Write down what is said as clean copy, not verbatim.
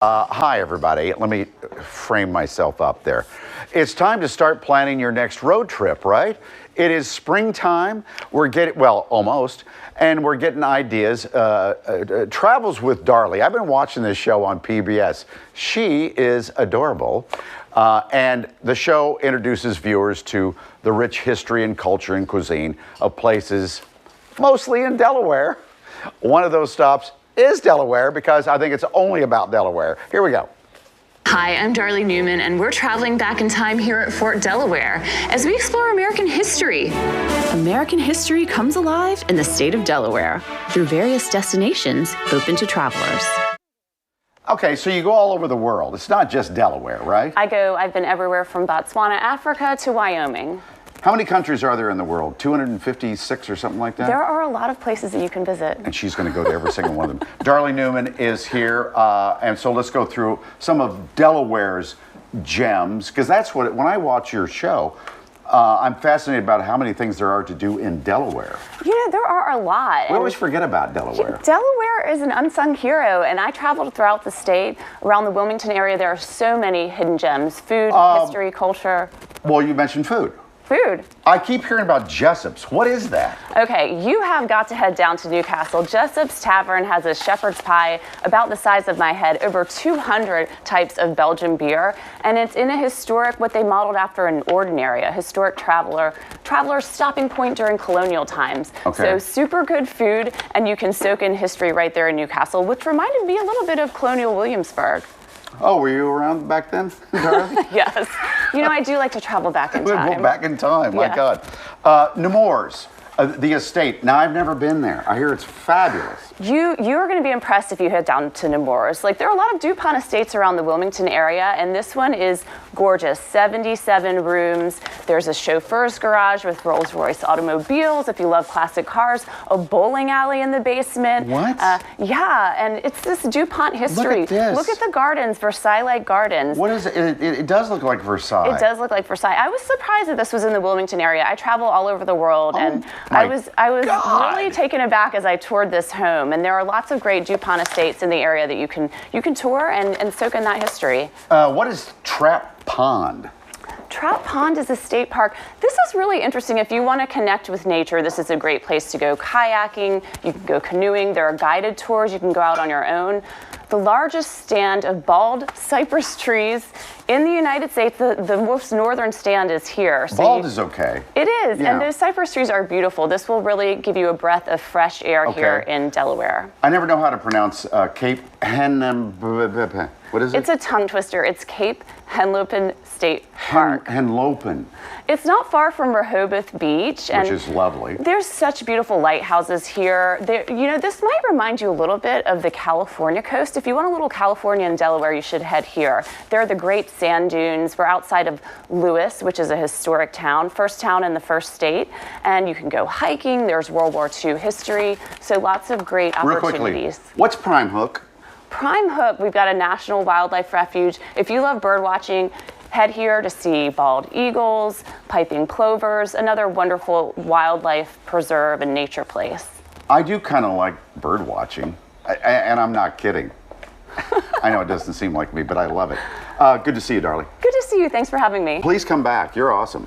Hi, everybody. Let me frame myself up there. It's time to start planning your next road trip, right? It is springtime. We're getting, well, almost, and we're getting ideas. Travels with Darley. I've been watching this show on PBS. She is adorable. And the show introduces viewers to the rich history and culture and cuisine of places, mostly in Delaware. One of those stops is Delaware, because I think it's only about Delaware. Here we go. Hi, I'm Darley Newman, and we're traveling back in time here at Fort Delaware as we explore American history. American history comes alive in the state of Delaware through various destinations open to travelers. Okay, so you go all over the world. It's not just Delaware, right? I've been everywhere from Botswana, Africa to Wyoming. How many countries are there in the world? 256 or something like that? There are a lot of places that you can visit. And she's going to go to every single one of them. Darley Newman is here, and so let's go through some of Delaware's gems, because that's what, when I watch your show, I'm fascinated about how many things there are to do in Delaware. You know, there are a lot. We always forget about Delaware. Delaware is an unsung hero, and I traveled throughout the state. Around the Wilmington area, there are so many hidden gems: food, history, culture. Well, you mentioned food. Food. I keep hearing about Jessup's. What is that? Okay, you have got to head down to Newcastle. Jessup's Tavern has a shepherd's pie about the size of my head, over 200 types of Belgian beer, and it's in a historic, what they modeled after an ordinary, a historic traveler's stopping point during colonial times. Okay. So super good food, and you can soak in history right there in Newcastle, which reminded me a little bit of colonial Williamsburg. Oh, were you around back then, Darley? Yes. You know, I do like to travel back in time. Well, back in time, my God. Nemours, the estate. Now, I've never been there. I hear it's fabulous. You are going to be impressed if you head down to Nemours. Like, there are a lot of DuPont estates around the Wilmington area, and this one is gorgeous. 77 rooms. There's a chauffeur's garage with Rolls-Royce automobiles, if you love classic cars. A bowling alley in the basement. What? Yeah, and it's this DuPont history. Look at this. Look at the gardens, Versailles-like gardens. What is it? It does look like Versailles. It does look like Versailles. I was surprised that this was in the Wilmington area. I travel all over the world, and I was really taken aback as I toured this home. And there are lots of great DuPont estates in the area that you can tour and soak in that history. What is Trap Pond? Trout Pond is a state park. This is really interesting. If you want to connect with nature, this is a great place to go kayaking. You can go canoeing. There are guided tours. You can go out on your own. The largest stand of bald cypress trees in the United States. The most northern stand is here. So bald is okay. It is, yeah. And those cypress trees are beautiful. This will really give you a breath of fresh air here in Delaware. I never know how to pronounce Cape Henlopen. What is it? It's a tongue twister. It's Cape Henlopen State Park. Henlopen. It's not far from Rehoboth Beach, which is lovely. There's such beautiful lighthouses here. You know, this might remind you a little bit of the California coast. If you want a little California and Delaware, you should head here. There are the great sand dunes. We're outside of Lewis, which is a historic town, first town in the first state, and you can go hiking. There's World War II history, so lots of great opportunities. Real quickly, what's Prime Hook? Prime Hook, we've got a national wildlife refuge. If you love bird watching, head here to see bald eagles, piping plovers, another wonderful wildlife preserve and nature place. I do kind of like bird watching, and I'm not kidding. I know it doesn't seem like me, but I love it. Good to see you, Darley. Good to see you. Thanks for having me. Please come back. You're awesome.